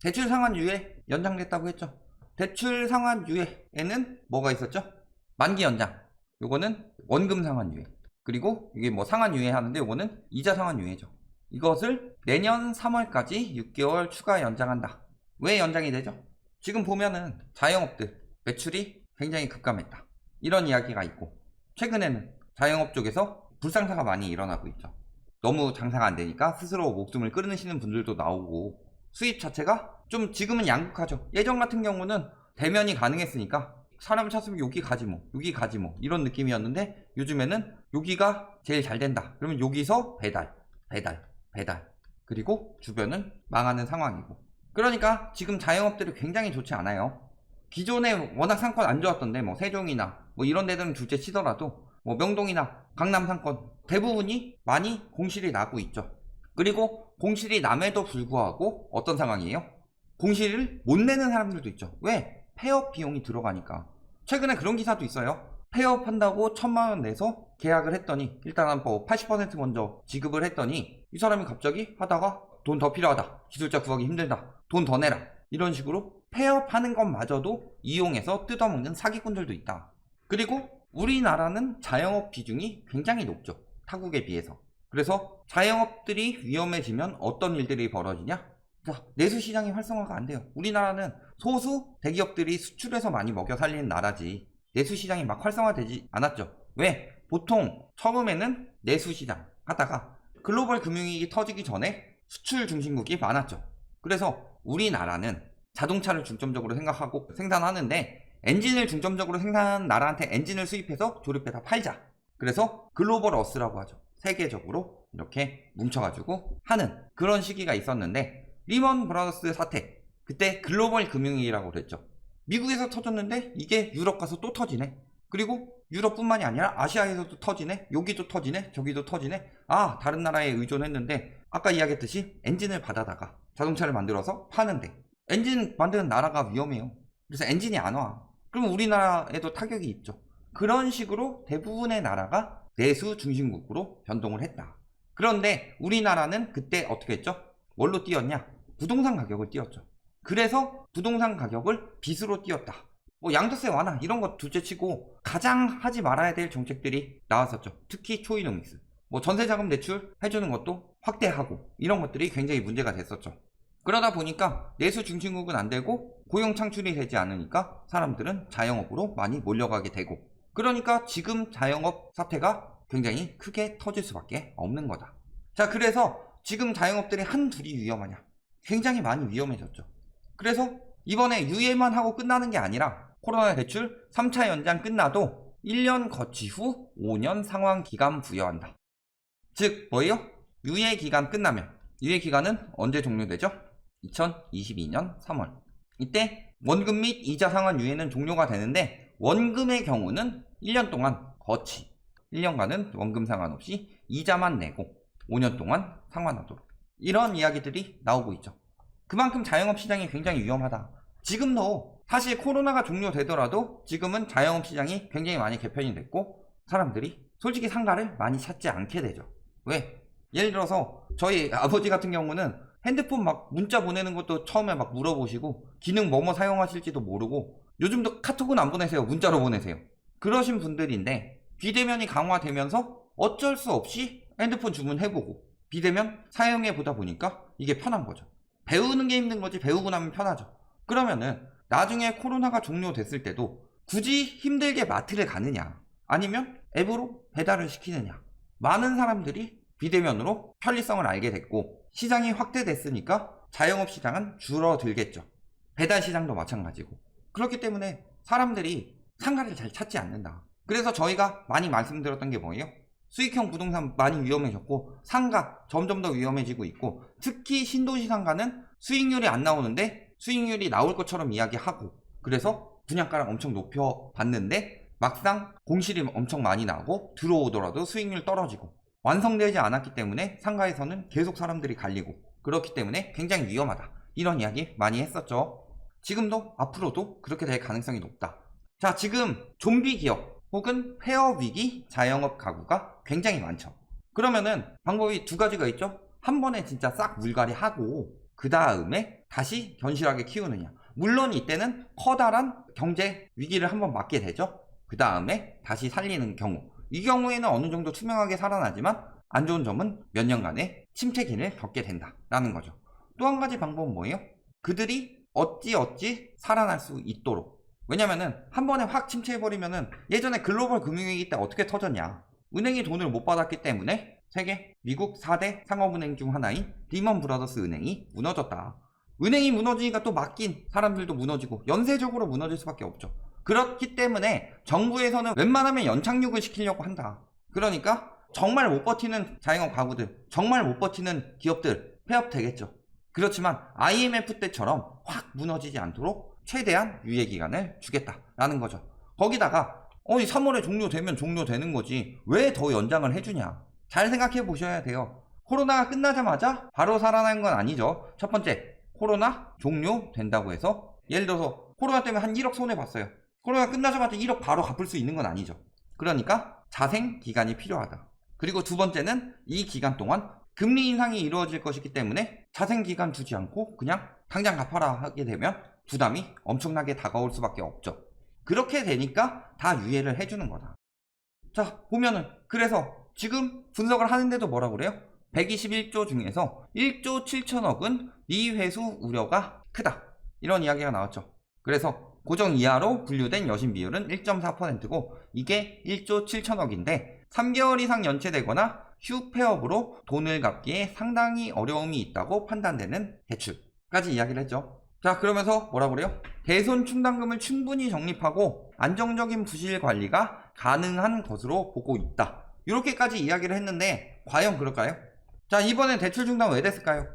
대출 상환 유예 연장됐다고 했죠. 대출 상환 유예에는 뭐가 있었죠? 만기 연장. 요거는 원금 상환 유예. 그리고 이게 뭐 상환 유예 하는데 요거는 이자 상환 유예죠. 이것을 내년 3월까지 6개월 추가 연장한다. 왜 연장이 되죠? 지금 보면은 자영업들 매출이 굉장히 급감했다. 이런 이야기가 있고, 최근에는 자영업 쪽에서 불상사가 많이 일어나고 있죠. 너무 장사가 안 되니까 스스로 목숨을 끊으시는 분들도 나오고, 수입 자체가 좀 지금은 양극화죠. 예전 같은 경우는 대면이 가능했으니까 사람 찾으면 여기 가지 뭐, 여기 가지 뭐, 이런 느낌이었는데, 요즘에는 여기가 제일 잘 된다. 그러면 여기서 배달, 그리고 주변은 망하는 상황이고. 그러니까 지금 자영업들이 굉장히 좋지 않아요. 기존에 워낙 상권 안 좋았던데, 뭐 세종이나 뭐 이런 데들은 둘째 치더라도 뭐 명동이나 강남 상권 대부분이 많이 공실이 나고 있죠. 그리고 공실이 남에도 불구하고 어떤 상황이에요? 공실을 못 내는 사람들도 있죠. 왜? 폐업 비용이 들어가니까. 최근에 그런 기사도 있어요. 폐업한다고 1,000만원 내서 계약을 했더니, 일단 뭐 80% 먼저 지급을 했더니 이 사람이 갑자기 하다가 돈 더 필요하다, 기술자 구하기 힘들다, 돈 더 내라, 이런 식으로 폐업하는 것마저도 이용해서 뜯어먹는 사기꾼들도 있다. 그리고 우리나라는 자영업 비중이 굉장히 높죠, 타국에 비해서. 그래서 자영업들이 위험해지면 어떤 일들이 벌어지냐? 자, 내수시장이 활성화가 안 돼요. 우리나라는 소수 대기업들이 수출해서 많이 먹여 살리는 나라지 내수시장이 막 활성화되지 않았죠. 왜? 보통 처음에는 내수시장 하다가 글로벌 금융위기 터지기 전에 수출 중심국이 많았죠. 그래서 우리나라는 자동차를 중점적으로 생각하고 생산하는데, 엔진을 중점적으로 생산하는 나라한테 엔진을 수입해서 조립해서 팔자. 그래서 글로벌 어스라고 하죠. 세계적으로 이렇게 뭉쳐가지고 하는 그런 시기가 있었는데, 리먼 브라더스 사태, 그때 글로벌 금융위기라고 그랬죠. 미국에서 터졌는데 이게 유럽 가서 또 터지네. 그리고 유럽뿐만이 아니라 아시아에서도 터지네. 여기도 터지네. 저기도 터지네. 아, 다른 나라에 의존했는데 아까 이야기했듯이 엔진을 받아다가 자동차를 만들어서 파는데, 엔진 만드는 나라가 위험해요. 그래서 엔진이 안 와. 그럼 우리나라에도 타격이 있죠. 그런 식으로 대부분의 나라가 내수 중심국으로 변동을 했다. 그런데 우리나라는 그때 어떻게 했죠? 뭘로 띄었냐? 부동산 가격을 띄웠죠. 그래서 부동산 가격을 빚으로 띄웠다. 뭐 양도세 완화 이런 거 둘째치고 가장 하지 말아야 될 정책들이 나왔었죠. 특히 초이노믹스, 뭐 전세자금 대출 해주는 것도 확대하고, 이런 것들이 굉장히 문제가 됐었죠. 그러다 보니까 내수 중심국은 안 되고 고용 창출이 되지 않으니까 사람들은 자영업으로 많이 몰려가게 되고, 그러니까 지금 자영업 사태가 굉장히 크게 터질 수밖에 없는 거다. 자, 그래서 지금 자영업들이 한둘이 위험하냐? 굉장히 많이 위험해졌죠. 그래서 이번에 유예만 하고 끝나는 게 아니라 코로나 대출 3차 연장 끝나도 1년 거치 후 5년 상환 기간 부여한다. 즉 뭐예요? 유예 기간 끝나면, 유예 기간은 언제 종료되죠? 2022년 3월. 이때 원금 및 이자 상환 유예는 종료가 되는데, 원금의 경우는 1년 동안 거치 1년간은 원금 상환 없이 이자만 내고 5년 동안 상환하도록, 이런 이야기들이 나오고 있죠. 그만큼 자영업 시장이 굉장히 위험하다. 지금도 사실 코로나가 종료되더라도 지금은 자영업 시장이 굉장히 많이 개편이 됐고, 사람들이 솔직히 상가를 많이 찾지 않게 되죠. 왜? 예를 들어서 저희 아버지 같은 경우는 핸드폰 막 문자 보내는 것도 처음에 막 물어보시고, 기능 뭐뭐 사용하실지도 모르고, 요즘도 카톡은 안 보내세요. 문자로 보내세요. 그러신 분들인데, 비대면이 강화되면서 어쩔 수 없이 핸드폰 주문해보고 비대면 사용해보다 보니까 이게 편한 거죠. 배우는 게 힘든 거지 배우고 나면 편하죠. 그러면은 나중에 코로나가 종료됐을 때도 굳이 힘들게 마트를 가느냐, 아니면 앱으로 배달을 시키느냐. 많은 사람들이 비대면으로 편리성을 알게 됐고, 시장이 확대됐으니까 자영업 시장은 줄어들겠죠. 배달 시장도 마찬가지고. 그렇기 때문에 사람들이 상가를 잘 찾지 않는다. 그래서 저희가 많이 말씀드렸던 게 뭐예요? 수익형 부동산 많이 위험해졌고, 상가 점점 더 위험해지고 있고, 특히 신도시 상가는 수익률이 안 나오는데 수익률이 나올 것처럼 이야기하고, 그래서 분양가를 엄청 높여봤는데 막상 공실이 엄청 많이 나고 들어오더라도 수익률 떨어지고, 완성되지 않았기 때문에 상가에서는 계속 사람들이 갈리고, 그렇기 때문에 굉장히 위험하다, 이런 이야기 많이 했었죠. 지금도 앞으로도 그렇게 될 가능성이 높다. 자, 지금 좀비 기업 혹은 폐업 위기 자영업 가구가 굉장히 많죠. 그러면은 방법이 두 가지가 있죠. 한 번에 진짜 싹 물갈이 하고 그 다음에 다시 견실하게 키우느냐. 물론 이때는 커다란 경제 위기를 한번 맞게 되죠. 그 다음에 다시 살리는 경우, 이 경우에는 어느 정도 투명하게 살아나지만 안 좋은 점은 몇 년간의 침체기를 겪게 된다라는 거죠. 또 한 가지 방법은 뭐예요? 그들이 어찌 살아날 수 있도록. 왜냐면은 한 번에 확 침체해버리면은 예전에 글로벌 금융위기 때 어떻게 터졌냐. 은행이 돈을 못 받았기 때문에 세계 미국 4대 상업은행 중 하나인 리먼 브라더스 은행이 무너졌다. 은행이 무너지니까 또 맡긴 사람들도 무너지고 연쇄적으로 무너질 수밖에 없죠. 그렇기 때문에 정부에서는 웬만하면 연착륙을 시키려고 한다. 그러니까 정말 못 버티는 자영업 가구들, 정말 못 버티는 기업들 폐업되겠죠. 그렇지만 IMF 때처럼 확 무너지지 않도록 최대한 유예기간을 주겠다라는 거죠. 거기다가 3월에 종료되면 종료되는 거지 왜 더 연장을 해주냐. 잘 생각해 보셔야 돼요. 코로나가 끝나자마자 바로 살아난 건 아니죠. 첫 번째, 코로나 종료된다고 해서 예를 들어서 코로나 때문에 한 1억 손해봤어요. 코로나 끝나자마자 1억 바로 갚을 수 있는 건 아니죠. 그러니까 자생 기간이 필요하다. 그리고 두 번째는 이 기간 동안 금리 인상이 이루어질 것이기 때문에 자생 기간 두지 않고 그냥 당장 갚아라 하게 되면 부담이 엄청나게 다가올 수밖에 없죠. 그렇게 되니까 다 유예를 해주는 거다. 자, 보면은 그래서 지금 분석을 하는데도 뭐라 그래요? 121조 중에서 1조 7천억은 미회수 우려가 크다. 이런 이야기가 나왔죠. 그래서 고정 이하로 분류된 여신 비율은 1.4%고 이게 1조 7천억인데 3개월 이상 연체되거나 휴폐업으로 돈을 갚기에 상당히 어려움이 있다고 판단되는 대출까지 이야기를 했죠. 자, 그러면서 뭐라 그래요? 대손 충당금을 충분히 적립하고 안정적인 부실 관리가 가능한 것으로 보고 있다. 이렇게까지 이야기를 했는데 과연 그럴까요? 자, 이번엔 대출 중단 왜 됐을까요?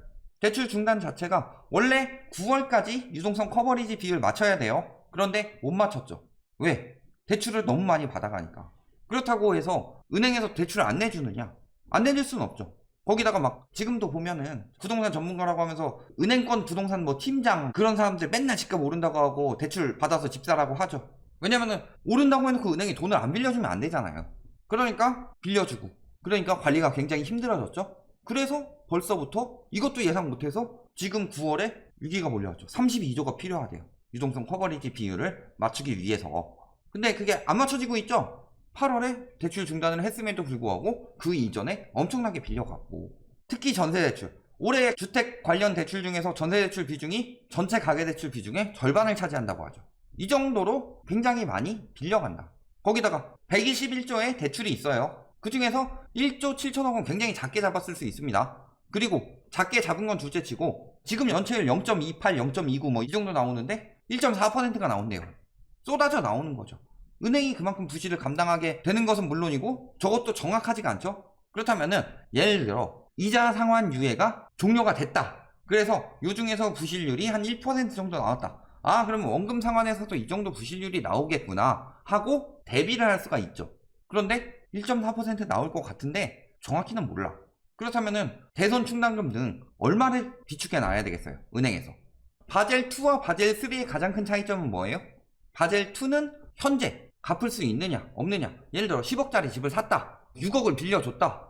대출 중단 자체가 원래 9월까지 유동성 커버리지 비율 맞춰야 돼요. 그런데 못 맞췄죠. 왜? 대출을 너무 많이 받아가니까. 그렇다고 해서 은행에서 대출을 안 내주느냐? 안 내줄 수는 없죠. 거기다가 막 지금도 보면은 부동산 전문가라고 하면서 은행권 부동산 뭐 팀장 그런 사람들 맨날 집값 오른다고 하고 대출 받아서 집 사라고 하죠. 왜냐면은 오른다고 해놓고 은행이 돈을 안 빌려주면 안 되잖아요. 그러니까 빌려주고, 그러니까 관리가 굉장히 힘들어졌죠. 그래서 벌써부터 이것도 예상 못해서 지금 9월에 위기가 몰려왔죠. 32조가 필요하대요. 유동성 커버리지 비율을 맞추기 위해서. 근데 그게 안 맞춰지고 있죠. 8월에 대출 중단을 했음에도 불구하고 그 이전에 엄청나게 빌려갔고, 특히 전세대출, 올해 주택 관련 대출 중에서 전세대출 비중이 전체 가계대출 비중의 절반을 차지한다고 하죠. 이 정도로 굉장히 많이 빌려간다. 거기다가 121조의 대출이 있어요. 그 중에서 1조 7천억은 굉장히 작게 잡았을 수 있습니다. 그리고 작게 잡은 건 둘째치고 지금 연체율 0.28, 0.29 뭐 이 정도 나오는데 1.4%가 나온대요. 쏟아져 나오는 거죠. 은행이 그만큼 부실을 감당하게 되는 것은 물론이고 저것도 정확하지가 않죠. 그렇다면은 예를 들어 이자 상환 유예가 종료가 됐다. 그래서 요 중에서 부실률이 한 1% 정도 나왔다. 아, 그러면 원금 상환에서도 이 정도 부실률이 나오겠구나 하고 대비를 할 수가 있죠. 그런데 1.4% 나올 것 같은데 정확히는 몰라. 그렇다면은 대손 충당금 등 얼마를 비축해 놔야 되겠어요, 은행에서. 바젤2와 바젤3의 가장 큰 차이점은 뭐예요? 바젤2는 현재 갚을 수 있느냐 없느냐. 예를 들어 10억짜리 집을 샀다, 6억을 빌려줬다.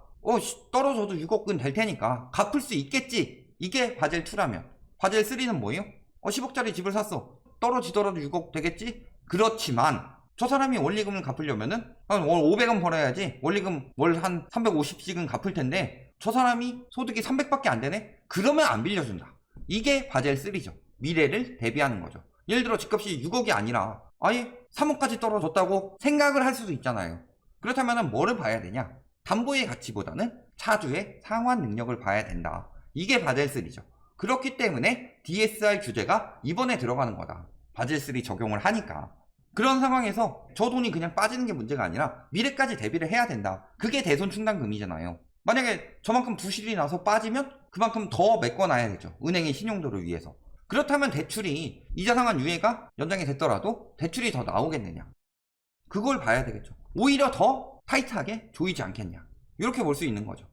떨어져도 6억은 될 테니까 갚을 수 있겠지. 이게 바젤2라면 바젤3는 뭐예요? 10억짜리 집을 샀어, 떨어지더라도 6억 되겠지? 그렇지만 저 사람이 원리금을 갚으려면은 한 월 500원 벌어야지 원리금 월 한 350씩은 갚을 텐데 저 사람이 소득이 300밖에 안 되네? 그러면 안 빌려준다. 이게 바젤3죠. 미래를 대비하는 거죠. 예를 들어 집값이 6억이 아니라 아예 3억까지 떨어졌다고 생각을 할 수도 있잖아요. 그렇다면 뭐를 봐야 되냐? 담보의 가치보다는 차주의 상환 능력을 봐야 된다. 이게 바젤3죠. 그렇기 때문에 DSR 규제가 이번에 들어가는 거다. 바젤3 적용을 하니까. 그런 상황에서 저 돈이 그냥 빠지는 게 문제가 아니라 미래까지 대비를 해야 된다. 그게 대손 충당금이잖아요. 만약에 저만큼 부실이 나서 빠지면 그만큼 더 메꿔놔야 되죠. 은행의 신용도를 위해서. 그렇다면 대출이 이자 상환 유예가 연장이 됐더라도 대출이 더 나오겠느냐. 그걸 봐야 되겠죠. 오히려 더 타이트하게 조이지 않겠냐. 이렇게 볼 수 있는 거죠.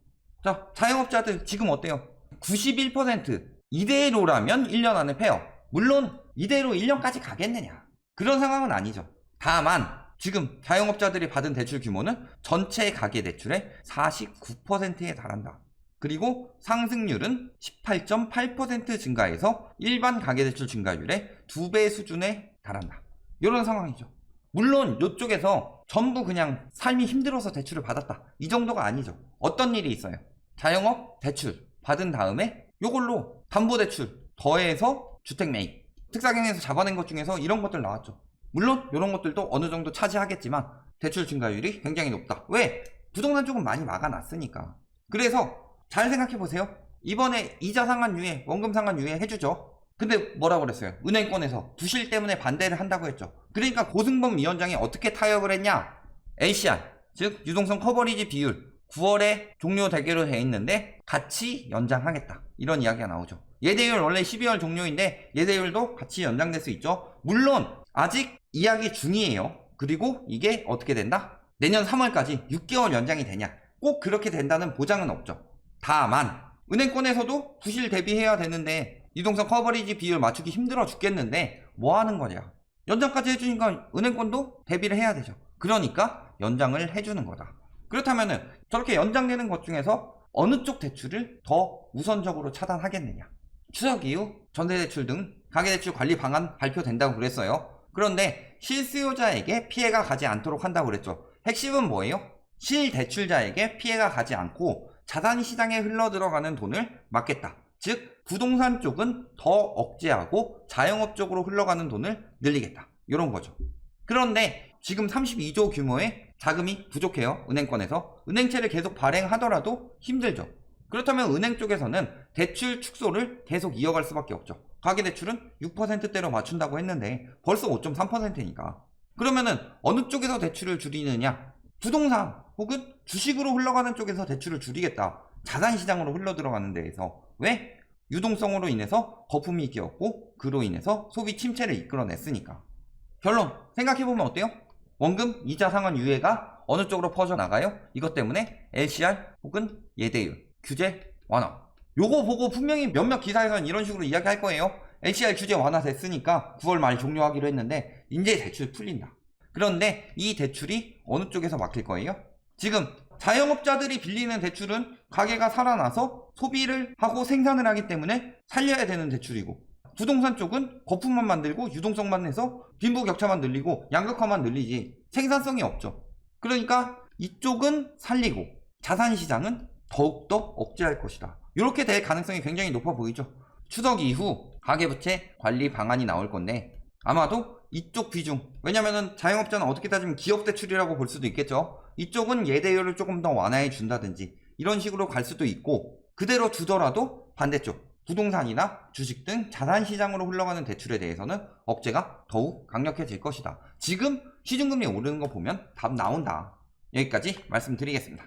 자, 자영업자들 지금 어때요? 91% 이대로라면 1년 안에 폐업. 물론 이대로 1년까지 가겠느냐. 그런 상황은 아니죠. 다만 지금 자영업자들이 받은 대출 규모는 전체 가계대출의 49%에 달한다. 그리고 상승률은 18.8% 증가해서 일반 가계대출 증가율의 2배 수준에 달한다. 이런 상황이죠. 물론 이쪽에서 전부 그냥 삶이 힘들어서 대출을 받았다, 이 정도가 아니죠. 어떤 일이 있어요. 자영업 대출 받은 다음에 요걸로 담보대출 더해서 주택매입, 특사경에서 잡아낸 것 중에서 이런 것들 나왔죠. 물론 이런 것들도 어느 정도 차지하겠지만 대출 증가율이 굉장히 높다. 왜? 부동산 쪽은 많이 막아놨으니까. 그래서 잘 생각해보세요. 이번에 이자 상환 유예, 원금 상환 유예 해주죠. 근데 뭐라고 그랬어요? 은행권에서 부실 때문에 반대를 한다고 했죠. 그러니까 고승범 위원장이 어떻게 타협을 했냐? LCR, 즉 유동성 커버리지 비율 9월에 종료되기로 돼 있는데 같이 연장하겠다, 이런 이야기가 나오죠. 예대율 원래 12월 종료인데 예대율도 같이 연장될 수 있죠. 물론 아직 이야기 중이에요. 그리고 이게 어떻게 된다? 내년 3월까지 6개월 연장이 되냐? 꼭 그렇게 된다는 보장은 없죠. 다만 은행권에서도 부실 대비해야 되는데 유동성 커버리지 비율 맞추기 힘들어 죽겠는데 뭐 하는 거냐? 연장까지 해주니까 은행권도 대비를 해야 되죠. 그러니까 연장을 해주는 거다. 그렇다면은 저렇게 연장되는 것 중에서 어느 쪽 대출을 더 우선적으로 차단하겠느냐? 추석 이후 전세대출 등 가계대출 관리 방안 발표된다고 그랬어요. 그런데 실수요자에게 피해가 가지 않도록 한다고 그랬죠. 핵심은 뭐예요? 실대출자에게 피해가 가지 않고 자산시장에 흘러들어가는 돈을 막겠다. 즉 부동산 쪽은 더 억제하고 자영업 쪽으로 흘러가는 돈을 늘리겠다, 이런 거죠. 그런데 지금 32조 규모의 자금이 부족해요. 은행권에서. 은행채를 계속 발행하더라도 힘들죠. 그렇다면 은행 쪽에서는 대출 축소를 계속 이어갈 수밖에 없죠. 가계대출은 6%대로 맞춘다고 했는데 벌써 5.3%니까. 그러면은 어느 쪽에서 대출을 줄이느냐? 부동산 혹은 주식으로 흘러가는 쪽에서 대출을 줄이겠다. 자산시장으로 흘러들어가는 데에서. 왜? 유동성으로 인해서 거품이 끼었고 그로 인해서 소비 침체를 이끌어냈으니까. 결론 생각해보면 어때요? 원금 이자 상환 유예가 어느 쪽으로 퍼져나가요? 이것 때문에 LCR 혹은 예대율 규제 완화. 요거 보고 분명히 몇몇 기사에서는 이런 식으로 이야기할 거예요. LCR 규제 완화됐으니까 9월 말 종료하기로 했는데 이제 대출 풀린다. 그런데 이 대출이 어느 쪽에서 막힐 거예요? 지금 자영업자들이 빌리는 대출은 가게가 살아나서 소비를 하고 생산을 하기 때문에 살려야 되는 대출이고, 부동산 쪽은 거품만 만들고 유동성만 해서 빈부격차만 늘리고 양극화만 늘리지 생산성이 없죠. 그러니까 이쪽은 살리고 자산시장은 더욱더 억제할 것이다. 이렇게 될 가능성이 굉장히 높아 보이죠. 추석 이후 가계부채 관리 방안이 나올 건데 아마도 이쪽 비중, 왜냐면은 자영업자는 어떻게 따지면 기업대출이라고 볼 수도 있겠죠. 이쪽은 예대율을 조금 더 완화해 준다든지 이런 식으로 갈 수도 있고, 그대로 두더라도 반대쪽 부동산이나 주식 등 자산시장으로 흘러가는 대출에 대해서는 억제가 더욱 강력해질 것이다. 지금 시중금리 오르는 거 보면 답 나온다. 여기까지 말씀드리겠습니다.